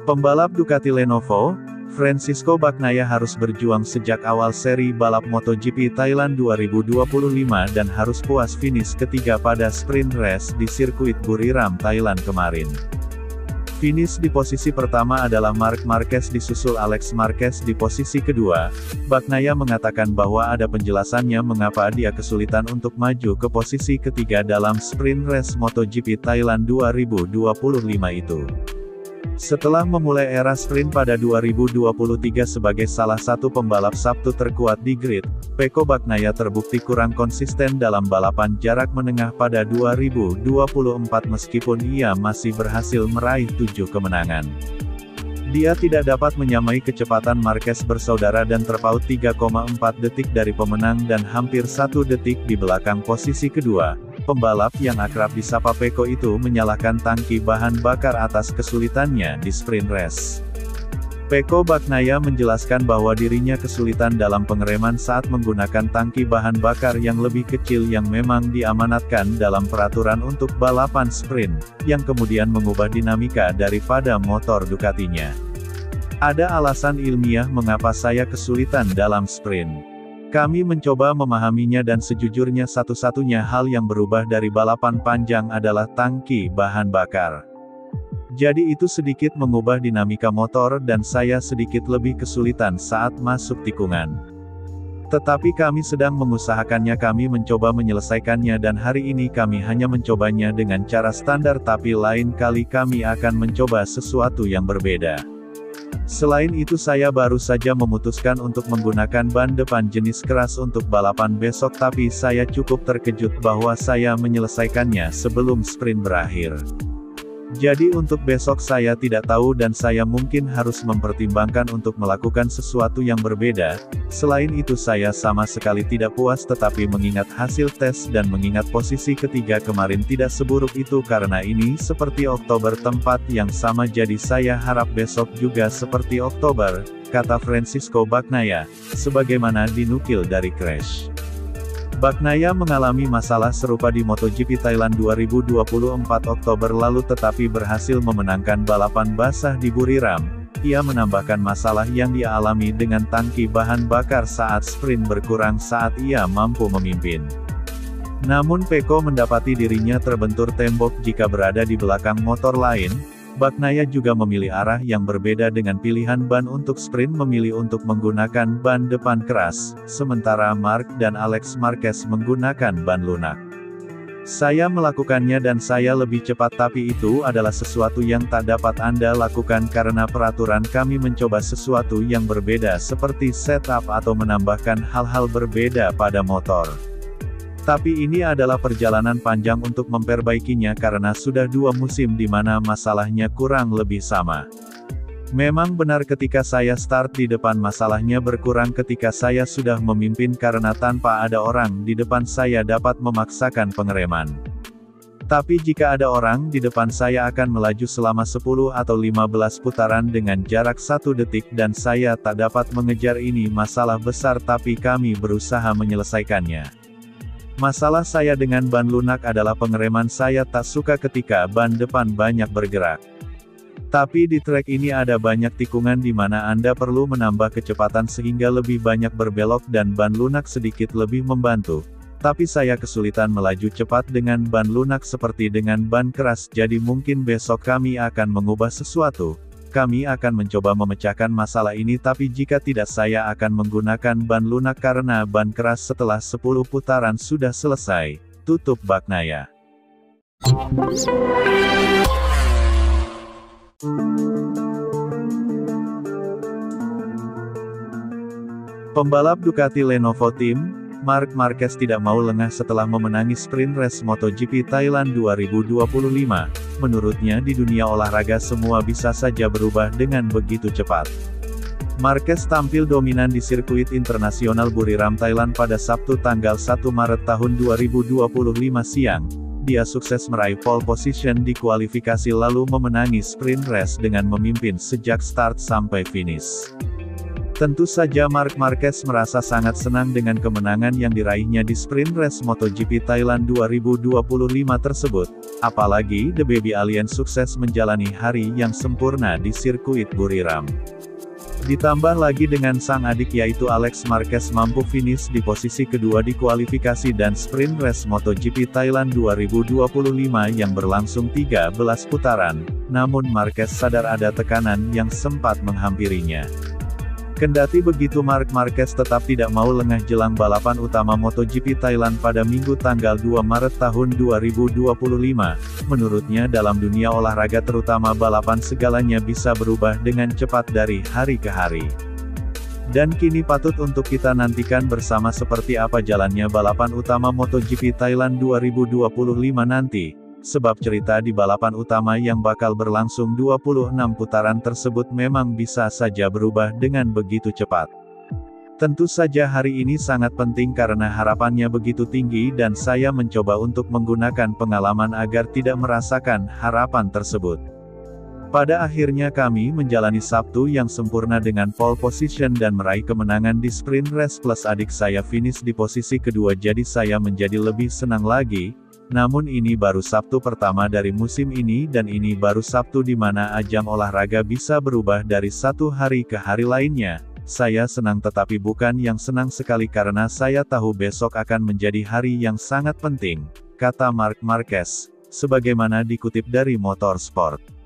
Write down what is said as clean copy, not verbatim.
Pembalap Ducati Lenovo, Francisco Bagnaia harus berjuang sejak awal seri balap MotoGP Thailand 2025 dan harus puas finish ketiga pada sprint race di sirkuit Buriram, Thailand kemarin. Finish di posisi pertama adalah Marc Marquez disusul Alex Marquez di posisi kedua. Bagnaia mengatakan bahwa ada penjelasannya mengapa dia kesulitan untuk maju ke posisi ketiga dalam sprint race MotoGP Thailand 2025 itu. Setelah memulai era sprint pada 2023 sebagai salah satu pembalap Sabtu terkuat di grid, Pecco Bagnaia terbukti kurang konsisten dalam balapan jarak menengah pada 2024 meskipun ia masih berhasil meraih 7 kemenangan. Dia tidak dapat menyamai kecepatan Marquez bersaudara dan terpaut 3,4 detik dari pemenang dan hampir 1 detik di belakang posisi kedua. Pembalap yang akrab disapa Pecco itu menyalahkan tangki bahan bakar atas kesulitannya di sprint race. Pecco Bagnaia menjelaskan bahwa dirinya kesulitan dalam pengereman saat menggunakan tangki bahan bakar yang lebih kecil yang memang diamanatkan dalam peraturan untuk balapan sprint, yang kemudian mengubah dinamika daripada motor Ducatinya. Ada alasan ilmiah mengapa saya kesulitan dalam sprint. Kami mencoba memahaminya dan sejujurnya satu-satunya hal yang berubah dari balapan panjang adalah tangki bahan bakar. Jadi itu sedikit mengubah dinamika motor dan saya sedikit lebih kesulitan saat masuk tikungan. Tetapi kami sedang mengusahakannya, kami mencoba menyelesaikannya dan hari ini kami hanya mencobanya dengan cara standar tapi lain kali kami akan mencoba sesuatu yang berbeda. Selain itu saya baru saja memutuskan untuk menggunakan ban depan jenis keras untuk balapan besok tapi saya cukup terkejut bahwa saya menyelesaikannya sebelum sprint berakhir. Jadi untuk besok saya tidak tahu dan saya mungkin harus mempertimbangkan untuk melakukan sesuatu yang berbeda. Selain itu saya sama sekali tidak puas tetapi mengingat hasil tes dan mengingat posisi ketiga kemarin tidak seburuk itu karena ini seperti Oktober tempat yang sama jadi saya harap besok juga seperti Oktober, kata Francisco Bagnaia, sebagaimana dinukil dari Crash. Bagnaia mengalami masalah serupa di MotoGP Thailand 2024 Oktober lalu tetapi berhasil memenangkan balapan basah di Buriram. Ia menambahkan masalah yang dia alami dengan tangki bahan bakar saat sprint berkurang saat ia mampu memimpin. Namun Pecco mendapati dirinya terbentur tembok jika berada di belakang motor lain. Bagnaia juga memilih arah yang berbeda dengan pilihan ban untuk sprint memilih untuk menggunakan ban depan keras, sementara Marc dan Alex Marquez menggunakan ban lunak. Saya melakukannya dan saya lebih cepat tapi itu adalah sesuatu yang tak dapat Anda lakukan karena peraturan kami mencoba sesuatu yang berbeda seperti setup atau menambahkan hal-hal berbeda pada motor. Tapi ini adalah perjalanan panjang untuk memperbaikinya karena sudah 2 musim di mana masalahnya kurang lebih sama. Memang benar ketika saya start di depan masalahnya berkurang ketika saya sudah memimpin karena tanpa ada orang di depan saya dapat memaksakan pengereman. Tapi jika ada orang di depan saya akan melaju selama 10 atau 15 putaran dengan jarak 1 detik dan saya tak dapat mengejar ini masalah besar tapi kami berusaha menyelesaikannya. Masalah saya dengan ban lunak adalah pengereman saya tak suka ketika ban depan banyak bergerak. Tapi di trek ini ada banyak tikungan di mana Anda perlu menambah kecepatan sehingga lebih banyak berbelok dan ban lunak sedikit lebih membantu. Tapi saya kesulitan melaju cepat dengan ban lunak seperti dengan ban keras jadi mungkin besok kami akan mengubah sesuatu. Kami akan mencoba memecahkan masalah ini tapi jika tidak saya akan menggunakan ban lunak karena ban keras setelah 10 putaran sudah selesai, tutup Bagnaia. Pembalap Ducati Lenovo Team, Marc Marquez tidak mau lengah setelah memenangi sprint race MotoGP Thailand 2025. Menurutnya di dunia olahraga semua bisa saja berubah dengan begitu cepat. Marquez tampil dominan di sirkuit internasional Buriram Thailand pada Sabtu tanggal 1 Maret tahun 2025 siang. Dia sukses meraih pole position di kualifikasi lalu memenangi sprint race dengan memimpin sejak start sampai finish. Tentu saja Marc Marquez merasa sangat senang dengan kemenangan yang diraihnya di sprint race MotoGP Thailand 2025 tersebut, apalagi The Baby Alien sukses menjalani hari yang sempurna di sirkuit Buriram. Ditambah lagi dengan sang adik yaitu Alex Marquez mampu finish di posisi kedua di kualifikasi dan sprint race MotoGP Thailand 2025 yang berlangsung 13 putaran, namun Marquez sadar ada tekanan yang sempat menghampirinya. Kendati begitu Marc Marquez tetap tidak mau lengah jelang balapan utama MotoGP Thailand pada Minggu tanggal 2 Maret tahun 2025. Menurutnya dalam dunia olahraga terutama balapan segalanya bisa berubah dengan cepat dari hari ke hari. Dan kini patut untuk kita nantikan bersama seperti apa jalannya balapan utama MotoGP Thailand 2025 nanti. Sebab cerita di balapan utama yang bakal berlangsung 26 putaran tersebut memang bisa saja berubah dengan begitu cepat. Tentu saja hari ini sangat penting karena harapannya begitu tinggi dan saya mencoba untuk menggunakan pengalaman agar tidak merasakan harapan tersebut. Pada akhirnya kami menjalani Sabtu yang sempurna dengan pole position dan meraih kemenangan di sprint race plus adik saya finish di posisi kedua jadi saya menjadi lebih senang lagi. Namun ini baru Sabtu pertama dari musim ini dan ini baru Sabtu di mana ajang olahraga bisa berubah dari satu hari ke hari lainnya. Saya senang tetapi bukan yang senang sekali karena saya tahu besok akan menjadi hari yang sangat penting, kata Marc Marquez, sebagaimana dikutip dari Motorsport.